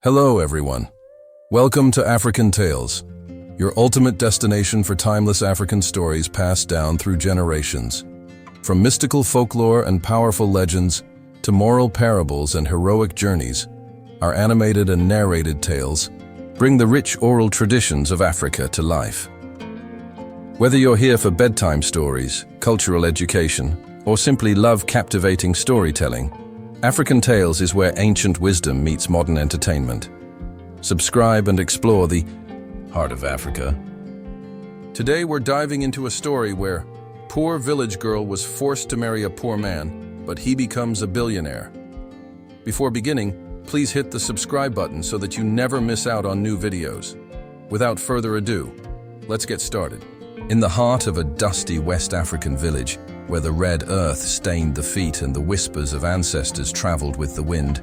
Hello, everyone. Welcome to African Tales, your ultimate destination for timeless African stories passed down through generations. From mystical folklore and powerful legends to moral parables and heroic journeys, our animated and narrated tales bring the rich oral traditions of Africa to life. Whether you're here for bedtime stories, cultural education, or simply love captivating storytelling, African Tales is where ancient wisdom meets modern entertainment. Subscribe and explore the heart of Africa. Today we're diving into a story where poor village girl was forced to marry a poor man, but he becomes a billionaire. Before beginning, please hit the subscribe button so that you never miss out on new videos. Without further ado, let's get started. In the heart of a dusty West African village, where the red earth stained the feet and the whispers of ancestors traveled with the wind,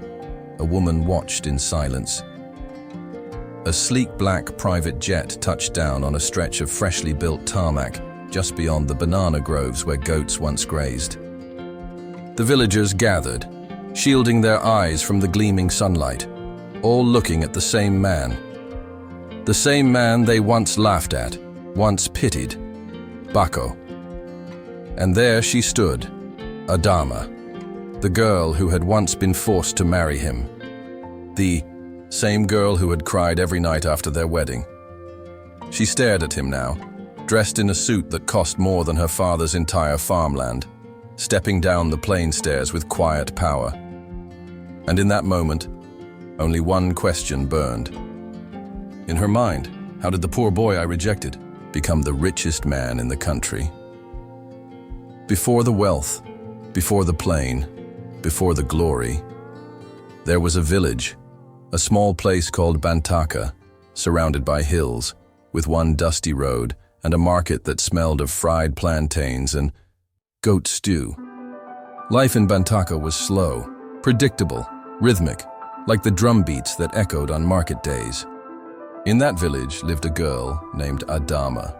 a woman watched in silence. A sleek black private jet touched down on a stretch of freshly built tarmac just beyond the banana groves where goats once grazed. The villagers gathered, shielding their eyes from the gleaming sunlight, all looking at the same man. The same man they once laughed at, once pitied, Bako. And there she stood, Adama, the girl who had once been forced to marry him. The same girl who had cried every night after their wedding. She stared at him now, dressed in a suit that cost more than her father's entire farmland, stepping down the plain stairs with quiet power. And in that moment, only one question burned. In her mind, how did the poor boy I rejected become the richest man in the country? Before the wealth, before the plain, before the glory, there was a village, a small place called Bantaka, surrounded by hills, with one dusty road and a market that smelled of fried plantains and goat stew. Life in Bantaka was slow, predictable, rhythmic, like the drum beats that echoed on market days. In that village lived a girl named Adama.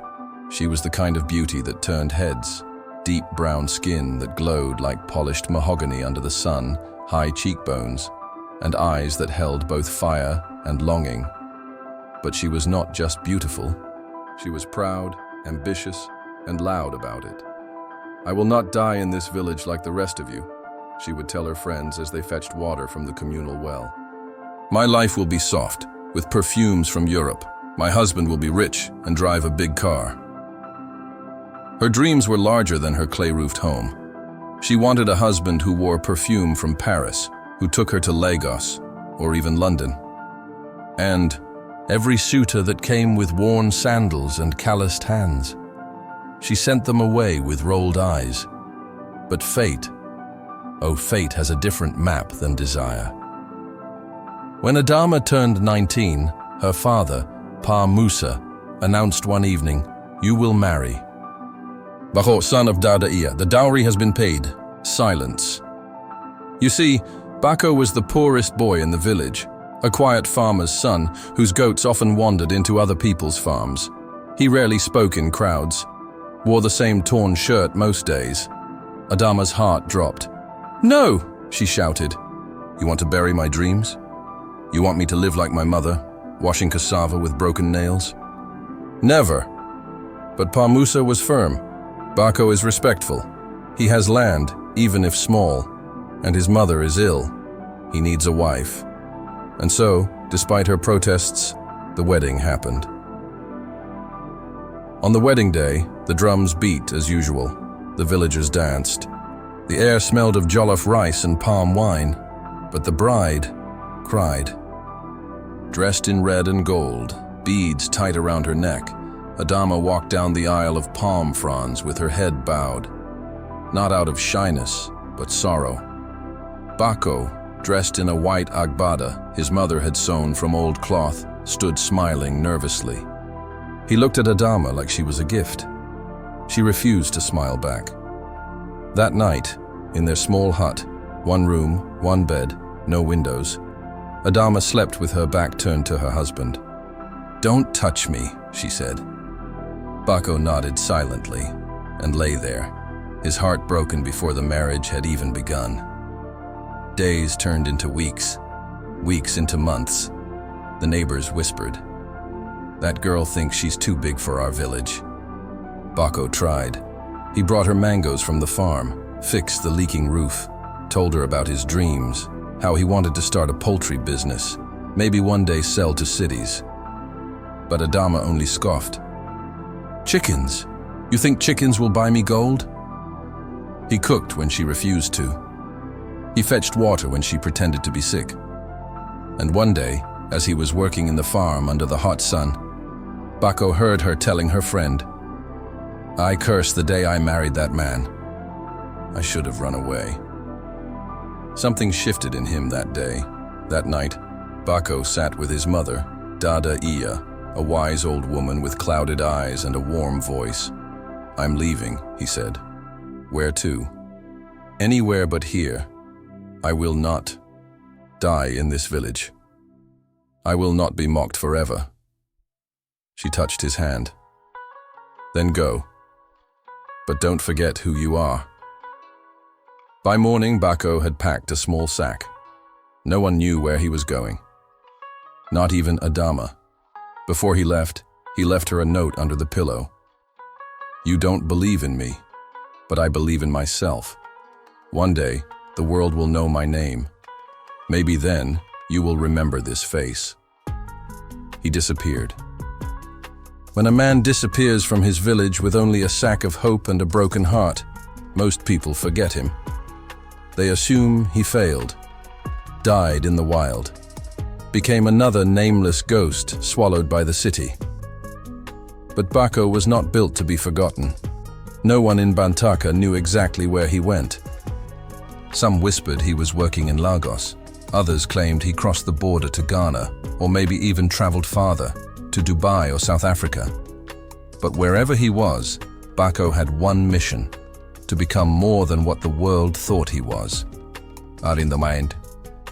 She was the kind of beauty that turned heads, deep brown skin that glowed like polished mahogany under the sun, high cheekbones, and eyes that held both fire and longing. But she was not just beautiful. She was proud, ambitious, and loud about it. "I will not die in this village like the rest of you," she would tell her friends as they fetched water from the communal well. "My life will be soft, with perfumes from Europe. My husband will be rich and drive a big car." Her dreams were larger than her clay-roofed home. She wanted a husband who wore perfume from Paris, who took her to Lagos, or even London. And every suitor that came with worn sandals and calloused hands. She sent them away with rolled eyes. But fate, oh fate has a different map than desire. When Adama turned 19, her father, Pa Musa, announced one evening, "You will marry." "Bako, son of Dadaiya, the dowry has been paid." Silence. You see, Bako was the poorest boy in the village, a quiet farmer's son whose goats often wandered into other people's farms. He rarely spoke in crowds, wore the same torn shirt most days. Adama's heart dropped. "No!" she shouted. "You want to bury my dreams? You want me to live like my mother, washing cassava with broken nails?" "Never." But Pa Musa was firm. "Bako is respectful. He has land, even if small, and his mother is ill. He needs a wife." And so, despite her protests, the wedding happened. On the wedding day, the drums beat as usual. The villagers danced. The air smelled of jollof rice and palm wine, but the bride cried. Dressed in red and gold, beads tight around her neck, Adama walked down the aisle of palm fronds with her head bowed, not out of shyness, but sorrow. Bako, dressed in a white agbada his mother had sewn from old cloth, stood smiling nervously. He looked at Adama like she was a gift. She refused to smile back. That night, in their small hut, one room, one bed, no windows, Adama slept with her back turned to her husband. "Don't touch me," she said. Bako nodded silently and lay there, his heart broken before the marriage had even begun. Days turned into weeks, weeks into months, The neighbors whispered, "That girl thinks she's too big for our village." Bako tried. He brought her mangoes from the farm, fixed the leaking roof, told her about his dreams, how he wanted to start a poultry business, maybe one day sell to cities. But Adama only scoffed. "Chickens? You think chickens will buy me gold?" He cooked when she refused to. He fetched water when she pretended to be sick. And one day, as he was working in the farm under the hot sun, Bako heard her telling her friend, "I curse the day I married that man. I should have run away." Something shifted in him that day. That night, Bako sat with his mother, Dada Iya, a wise old woman with clouded eyes and a warm voice. "I'm leaving," he said. "Where to?" "Anywhere but here. I will not die in this village. I will not be mocked forever." She touched his hand. "Then go. But don't forget who you are." By morning, Bako had packed a small sack. No one knew where he was going. Not even Adama. Before he left her a note under the pillow. "You don't believe in me, but I believe in myself. One day, the world will know my name. Maybe then, you will remember this face." He disappeared. When a man disappears from his village with only a sack of hope and a broken heart, most people forget him. They assume he failed, died in the wild, became another nameless ghost swallowed by the city. But Bako was not built to be forgotten. No one in Bantaka knew exactly where he went. Some whispered he was working in Lagos. Others claimed he crossed the border to Ghana, or maybe even traveled farther, to Dubai or South Africa. But wherever he was, Bako had one mission: to become more than what the world thought he was. Out in the mind,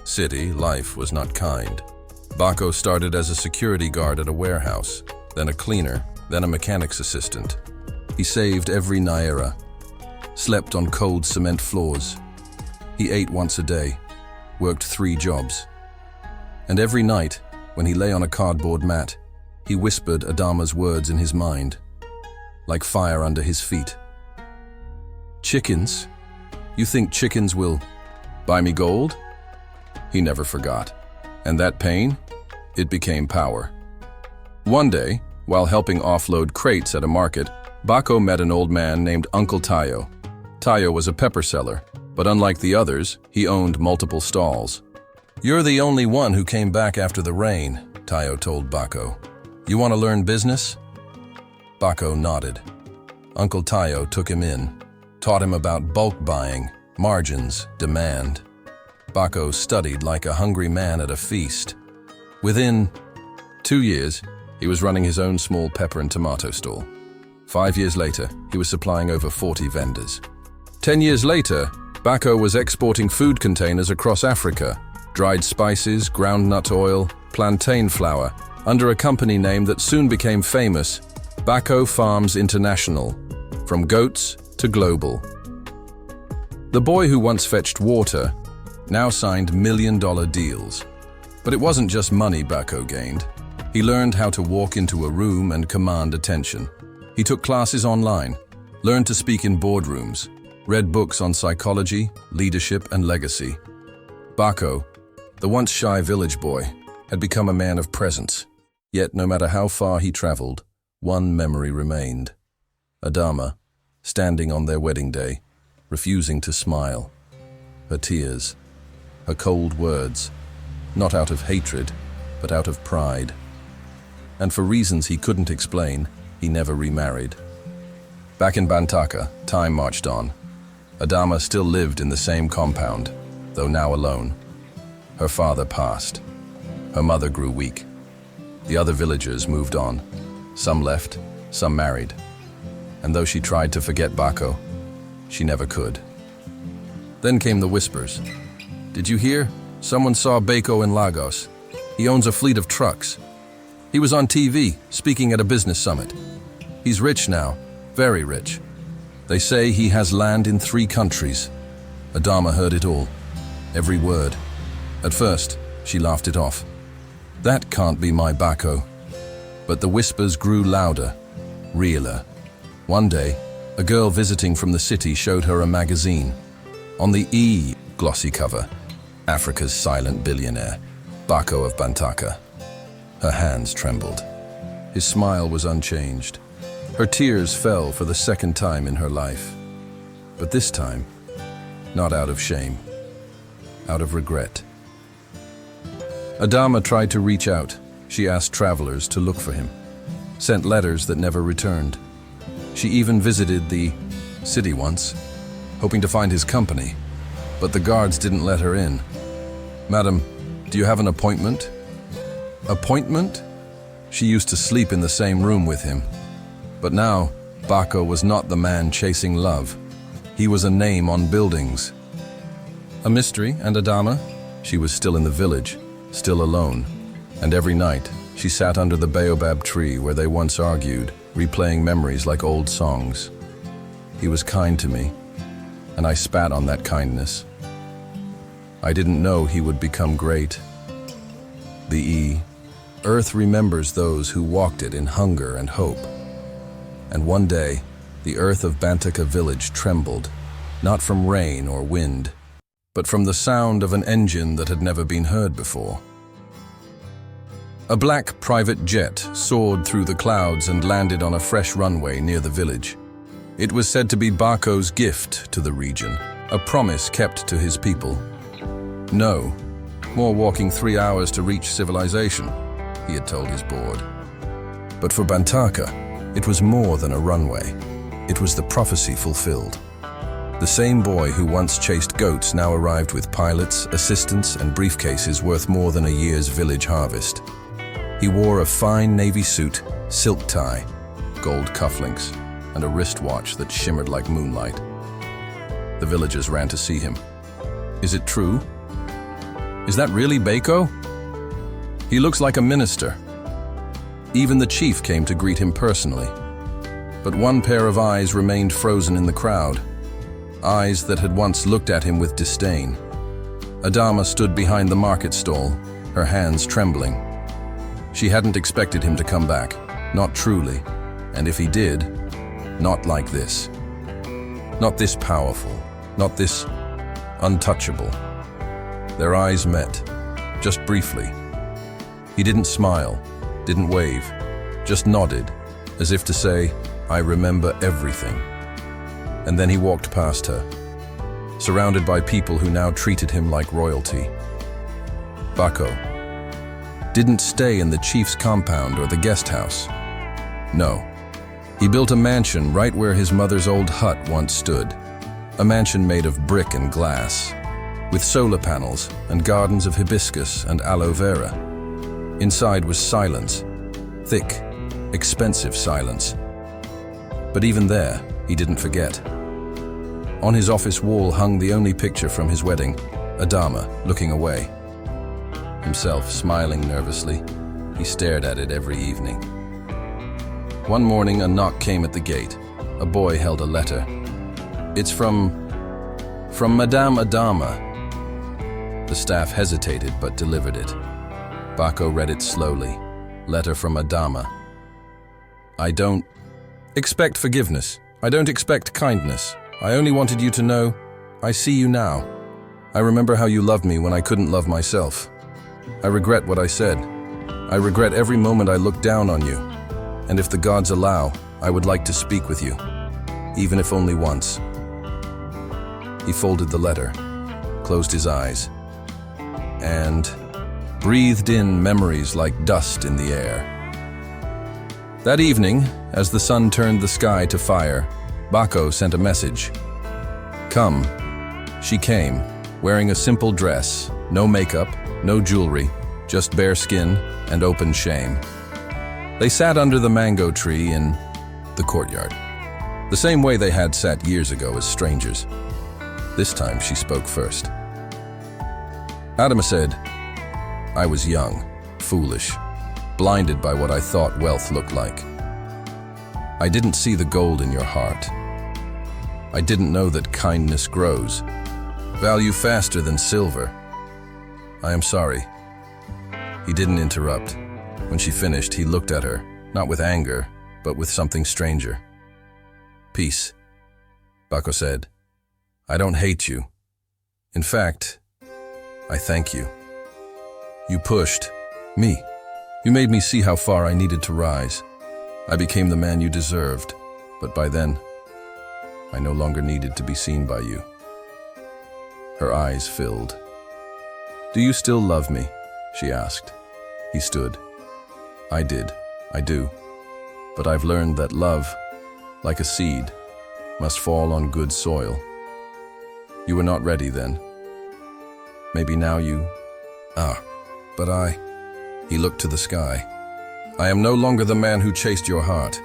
city life was not kind. Bako started as a security guard at a warehouse, then a cleaner, then a mechanic's assistant. He saved every naira, slept on cold cement floors. He ate once a day, worked 3 jobs. And every night, when he lay on a cardboard mat, he whispered Adama's words in his mind, like fire under his feet. "Chickens? You think chickens will buy me gold?" He never forgot. And that pain? It became power. One day, while helping offload crates at a market, Bako met an old man named Uncle Tayo. Tayo was a pepper seller, but unlike the others, he owned multiple stalls. "You're the only one who came back after the rain," Tayo told Bako. "You want to learn business?" Bako nodded. Uncle Tayo took him in, taught him about bulk buying, margins, demand. Bako studied like a hungry man at a feast. Within 2 years, he was running his own small pepper and tomato stall. 5 years later, he was supplying over 40 vendors. 10 years later, Bako was exporting food containers across Africa, dried spices, groundnut oil, plantain flour, under a company name that soon became famous, Bako Farms International, from goats to global. The boy who once fetched water now signed million-dollar deals. But it wasn't just money Bako gained. He learned how to walk into a room and command attention. He took classes online, learned to speak in boardrooms, read books on psychology, leadership, and legacy. Bako, the once shy village boy, had become a man of presence. Yet no matter how far he traveled, one memory remained. Adama, standing on their wedding day, refusing to smile. Her tears, her cold words, not out of hatred, but out of pride. And for reasons he couldn't explain, he never remarried. Back in Bantaka, time marched on. Adama still lived in the same compound, though now alone. Her father passed. Her mother grew weak. The other villagers moved on. Some left, some married. And though she tried to forget Bako, she never could. Then came the whispers. "Did you hear? Someone saw Bako in Lagos. He owns a fleet of trucks. He was on TV, speaking at a business summit. He's rich now, very rich. They say he has land in 3 countries. Adama heard it all, every word. At first, she laughed it off. That can't be my Bako. But the whispers grew louder, realer. One day, a girl visiting from the city showed her a magazine. On the glossy cover, Africa's silent billionaire, Bako of Bantaka. Her hands trembled. His smile was unchanged. Her tears fell for the second time in her life. But this time, not out of shame, out of regret. Adama tried to reach out. She asked travelers to look for him, sent letters that never returned. She even visited the city once, hoping to find his company, but the guards didn't let her in. "Madam, do you have an appointment?" Appointment? She used to sleep in the same room with him. But now, Bako was not the man chasing love. He was a name on buildings. A mystery, and Adama? She was still in the village, still alone. And every night, she sat under the baobab tree where they once argued, replaying memories like old songs. He was kind to me, and I spat on that kindness. I didn't know he would become great. The earth remembers those who walked it in hunger and hope. And one day, the earth of Bantaka village trembled, not from rain or wind, but from the sound of an engine that had never been heard before. A black private jet soared through the clouds and landed on a fresh runway near the village. It was said to be Bako's gift to the region, a promise kept to his people. No, more walking 3 hours to reach civilization, he had told his board. But for Bantaka, it was more than a runway. It was the prophecy fulfilled. The same boy who once chased goats now arrived with pilots, assistants, and briefcases worth more than a year's village harvest. He wore a fine navy suit, silk tie, gold cufflinks, and a wristwatch that shimmered like moonlight. The villagers ran to see him. Is it true? Is that really Bako? He looks like a minister. Even the chief came to greet him personally. But one pair of eyes remained frozen in the crowd, eyes that had once looked at him with disdain. Adama stood behind the market stall, her hands trembling. She hadn't expected him to come back, not truly, and if he did, not like this. Not this powerful, not this untouchable. Their eyes met, just briefly. He didn't smile, didn't wave, just nodded, as if to say, "I remember everything." And then he walked past her, surrounded by people who now treated him like royalty. Bako didn't stay in the chief's compound or the guest house. No, he built a mansion right where his mother's old hut once stood, a mansion made of brick and glass, with solar panels and gardens of hibiscus and aloe vera. Inside was silence, thick, expensive silence. But even there, he didn't forget. On his office wall hung the only picture from his wedding, Adama looking away. Himself smiling nervously, he stared at it every evening. One morning, a knock came at the gate. A boy held a letter. "It's from Madame Adama." The staff hesitated but delivered it. Bako read it slowly. Letter from Adama. "I don't expect forgiveness. I don't expect kindness. I only wanted you to know, I see you now. I remember how you loved me when I couldn't love myself. I regret what I said. I regret every moment I looked down on you. And if the gods allow, I would like to speak with you, even if only once." He folded the letter, closed his eyes, and breathed in memories like dust in the air. That evening, as the sun turned the sky to fire, Bako sent a message. "Come." She came, wearing a simple dress, no makeup, no jewelry, just bare skin and open shame. They sat under the mango tree in the courtyard, the same way they had sat years ago as strangers. This time she spoke first. Adama said, "I was young, foolish, blinded by what I thought wealth looked like. I didn't see the gold in your heart. I didn't know that kindness grows, value faster than silver. I am sorry. He didn't interrupt. When she finished, he looked at her, not with anger, but with something stranger. "Peace," Bako said. "I don't hate you. In fact, I thank you. You pushed me. You made me see how far I needed to rise. I became the man you deserved, but by then, I no longer needed to be seen by you." Her eyes filled. "Do you still love me?" she asked. He stood. "I did. I do. But I've learned that love, like a seed, must fall on good soil. You were not ready then. Maybe now you... but I..." He looked to the sky. "I am no longer the man who chased your heart."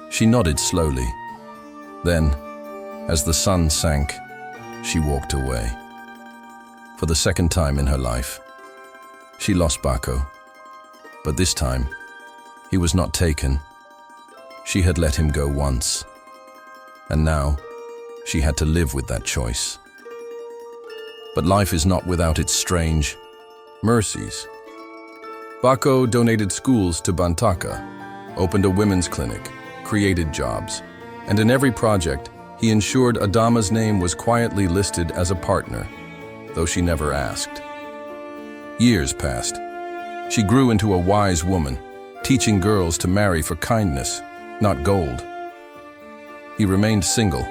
She nodded slowly. Then, as the sun sank, she walked away. For the second time in her life, she lost Bako. But this time, he was not taken. She had let him go once. And now, she had to live with that choice. But life is not without its strange mercies. Bako donated schools to Bantaka, opened a women's clinic, created jobs, and in every project, he ensured Adama's name was quietly listed as a partner, though she never asked. Years passed. She grew into a wise woman, teaching girls to marry for kindness, not gold. He remained single,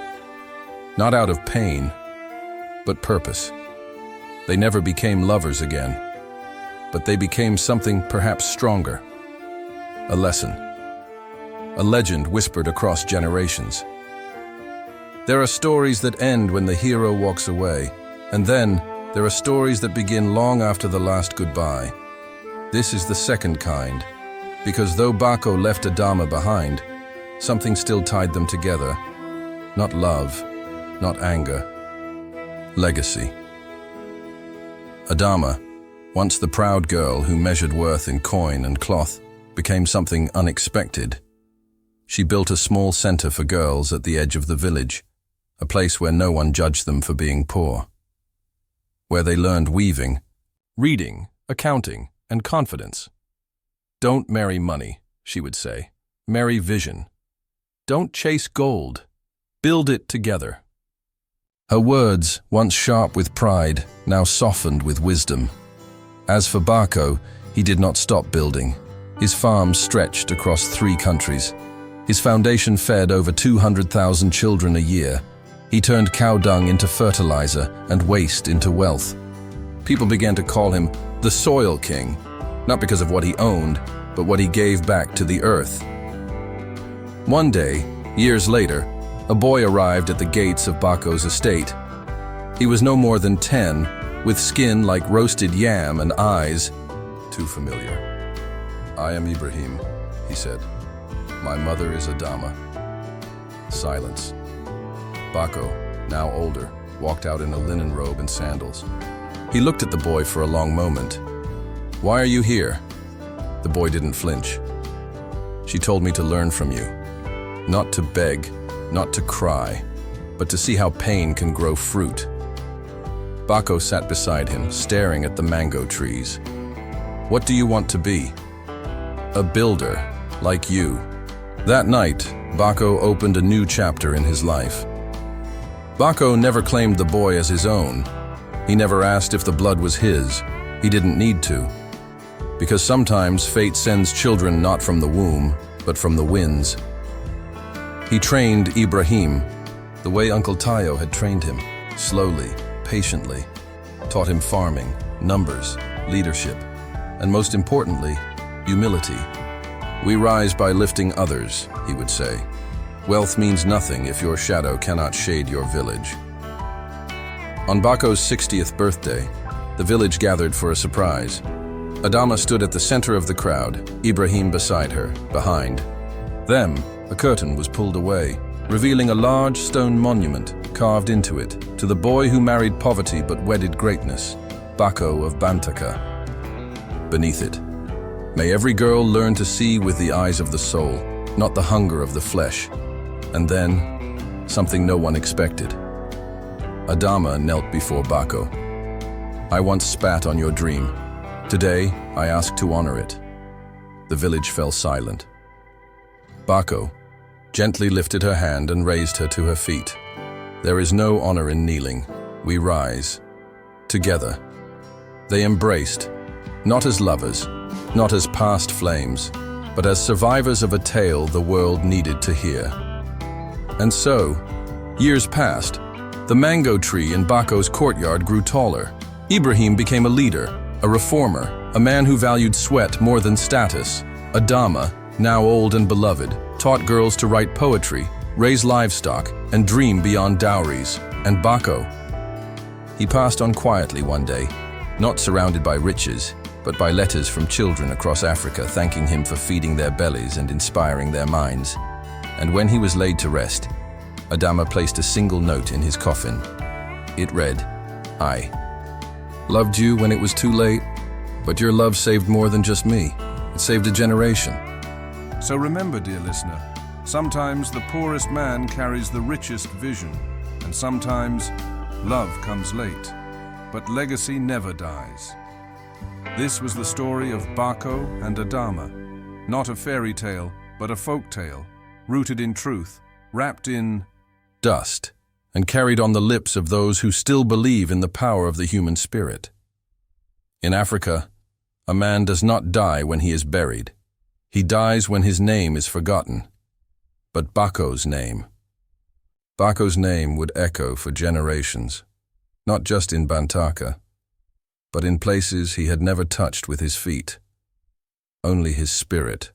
not out of pain, but purpose. They never became lovers again, but they became something perhaps stronger. A lesson. A legend whispered across generations. There are stories that end when the hero walks away, and then there are stories that begin long after the last goodbye. This is the second kind, because though Bako left Adama behind, something still tied them together. Not love, not anger. Legacy. Adama, once the proud girl who measured worth in coin and cloth, became something unexpected. She built a small center for girls at the edge of the village, a place where no one judged them for being poor. Where they learned weaving, reading, accounting, and confidence. "Don't marry money," she would say. "Marry vision. Don't chase gold. Build it together." Her words, once sharp with pride, now softened with wisdom. As for Bako, he did not stop building. His farms stretched across 3 countries. His foundation fed over 200,000 children a year. He turned cow dung into fertilizer and waste into wealth. People began to call him the Soil King, not because of what he owned, but what he gave back to the earth. One day, years later, a boy arrived at the gates of Bako's estate. He was no more than 10, with skin like roasted yam and eyes too familiar. "I am Ibrahim," he said. "My mother is Adama." Silence. Bako, now older, walked out in a linen robe and sandals. He looked at the boy for a long moment. "Why are you here?" The boy didn't flinch. "She told me to learn from you. Not to beg, not to cry, but to see how pain can grow fruit." Bako sat beside him, staring at the mango trees. "What do you want to be?" "A builder, like you." That night, Bako opened a new chapter in his life. Bako never claimed the boy as his own. He never asked if the blood was his. He didn't need to. Because sometimes fate sends children not from the womb, but from the winds. He trained Ibrahim the way Uncle Tayo had trained him, slowly, patiently, taught him farming, numbers, leadership, and most importantly, humility. "We rise by lifting others," he would say. "Wealth means nothing if your shadow cannot shade your village." On Bako's 60th birthday, the village gathered for a surprise. Adama stood at the center of the crowd, Ibrahim beside her, behind. Then, a curtain was pulled away, revealing a large stone monument carved into it to the boy who married poverty but wedded greatness, Bako of Bantaka. Beneath it, "May every girl learn to see with the eyes of the soul, not the hunger of the flesh." And then, something no one expected. Adama knelt before Bako. "I once spat on your dream, Today, I ask to honor it." The village fell silent. Bako gently lifted her hand and raised her to her feet. "There is no honor in kneeling. We rise. Together." They embraced, not as lovers, not as past flames, but as survivors of a tale the world needed to hear. And so, years passed. The mango tree in Bako's courtyard grew taller. Ibrahim became a leader, a reformer, a man who valued sweat more than status. Adama, now old and beloved, taught girls to write poetry, raise livestock, and dream beyond dowries. And Bako, he passed on quietly one day, not surrounded by riches, but by letters from children across Africa thanking him for feeding their bellies and inspiring their minds. And when he was laid to rest, Adama placed a single note in his coffin. It read, "I loved you when it was too late, but your love saved more than just me. It saved a generation." So remember, dear listener, sometimes the poorest man carries the richest vision, and sometimes love comes late, but legacy never dies. This was the story of Bako and Adama, not a fairy tale, but a folk tale, rooted in truth, wrapped in dust, and carried on the lips of those who still believe in the power of the human spirit. In Africa, a man does not die when he is buried. He dies when his name is forgotten. But Bako's name would echo for generations, not just in Bantaka, but in places he had never touched with his feet, only his spirit.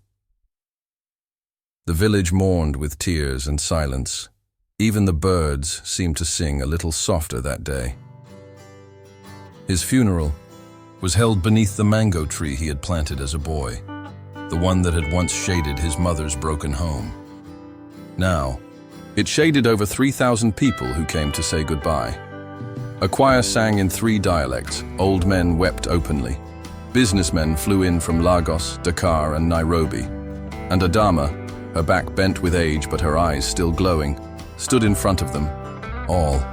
The village mourned with tears and silence. Even the birds seemed to sing a little softer that day. His funeral was held beneath the mango tree he had planted as a boy, the one that had once shaded his mother's broken home. Now, it shaded over 3,000 people who came to say goodbye. A choir sang in 3 dialects. Old men wept openly. Businessmen flew in from Lagos, Dakar, and Nairobi. And Adama, her back bent with age but her eyes still glowing, stood in front of them, all.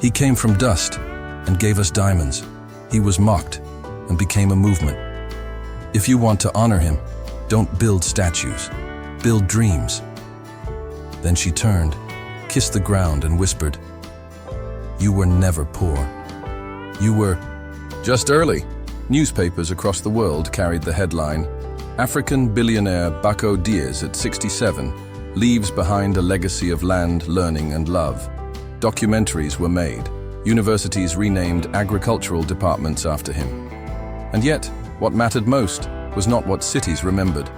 "He came from dust and gave us diamonds. He was mocked and became a movement. If you want to honor him, don't build statues, build dreams." Then she turned, kissed the ground and whispered, "You were never poor. You were..." Just early, newspapers across the world carried the headline, "African billionaire Bako Diaz at 67 leaves behind a legacy of land, learning, and love." Documentaries were made. Universities renamed agricultural departments after him. And yet, what mattered most was not what cities remembered,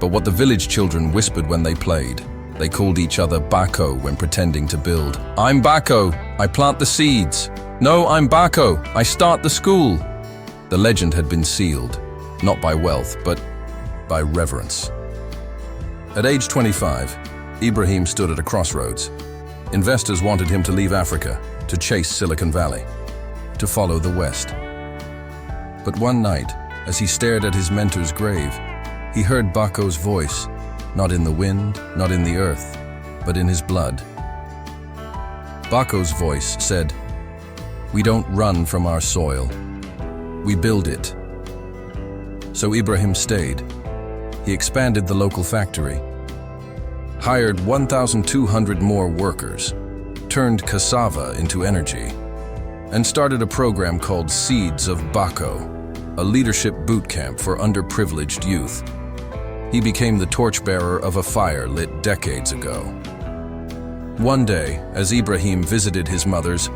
but what the village children whispered when they played. They called each other Bako when pretending to build. "I'm Bako, I plant the seeds. No, I'm Bako, I start the school." The legend had been sealed, not by wealth, but by reverence. At age 25, Ibrahim stood at a crossroads. Investors wanted him to leave Africa, to chase Silicon Valley, to follow the West. But one night, as he stared at his mentor's grave, he heard Bako's voice, not in the wind, not in the earth, but in his blood. Bako's voice said, "We don't run from our soil, we build it." So Ibrahim stayed. He expanded the local factory, hired 1,200 more workers, turned cassava into energy, and started a program called Seeds of Bako, a leadership boot camp for underprivileged youth. He became the torchbearer of a fire lit decades ago. One day, as Ibrahim visited his mother's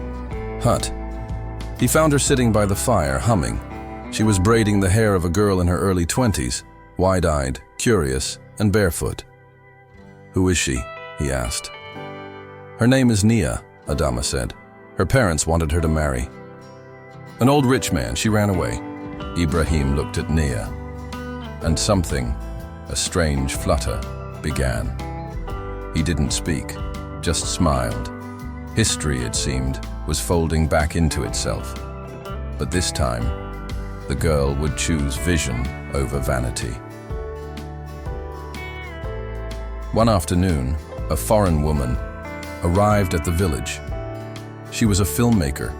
hut, he found her sitting by the fire, humming. She was braiding the hair of a girl in her early 20s, wide-eyed, curious, and barefoot. "Who is she?" he asked. "Her name is Nia," Adama said. "Her parents wanted her to marry an old rich man. She ran away." Ibrahim looked at Nia, and something, a strange flutter, began. He didn't speak, just smiled. History, it seemed, was folding back into itself. But this time, the girl would choose vision over vanity. One afternoon, a foreign woman arrived at the village. She was a filmmaker.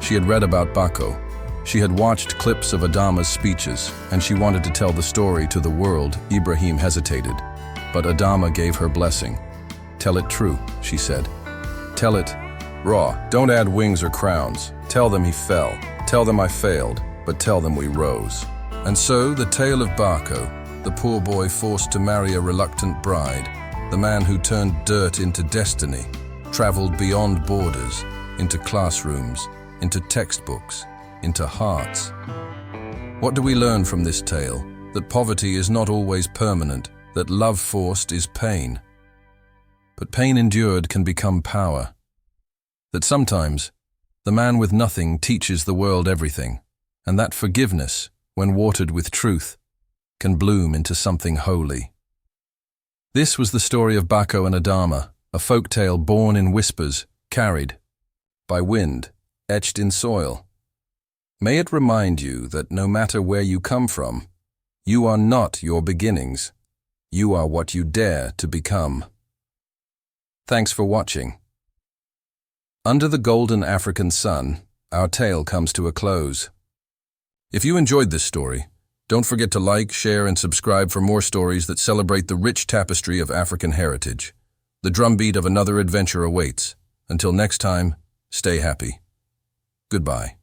She had read about Bako, She had watched clips of Adama's speeches, and she wanted to tell the story to the world. Ibrahim hesitated, but Adama gave her blessing. "Tell it true," she said. "Tell it raw. Don't add wings or crowns. Tell them he fell. Tell them I failed, but tell them we rose." And so the tale of Bako, the poor boy forced to marry a reluctant bride, the man who turned dirt into destiny, traveled beyond borders, into classrooms, into textbooks, into hearts. What do we learn from this tale? That poverty is not always permanent, that love forced is pain. But pain endured can become power. That sometimes the man with nothing teaches the world everything, and that forgiveness, when watered with truth, can bloom into something holy. This was the story of Bako and Adama, a folktale born in whispers, carried by wind, etched in soil. May it remind you that no matter where you come from, you are not your beginnings. You are what you dare to become. Thanks for watching. Under the golden African sun, our tale comes to a close. If you enjoyed this story, don't forget to like, share, and subscribe for more stories that celebrate the rich tapestry of African heritage. The drumbeat of another adventure awaits. Until next time, stay happy. Goodbye.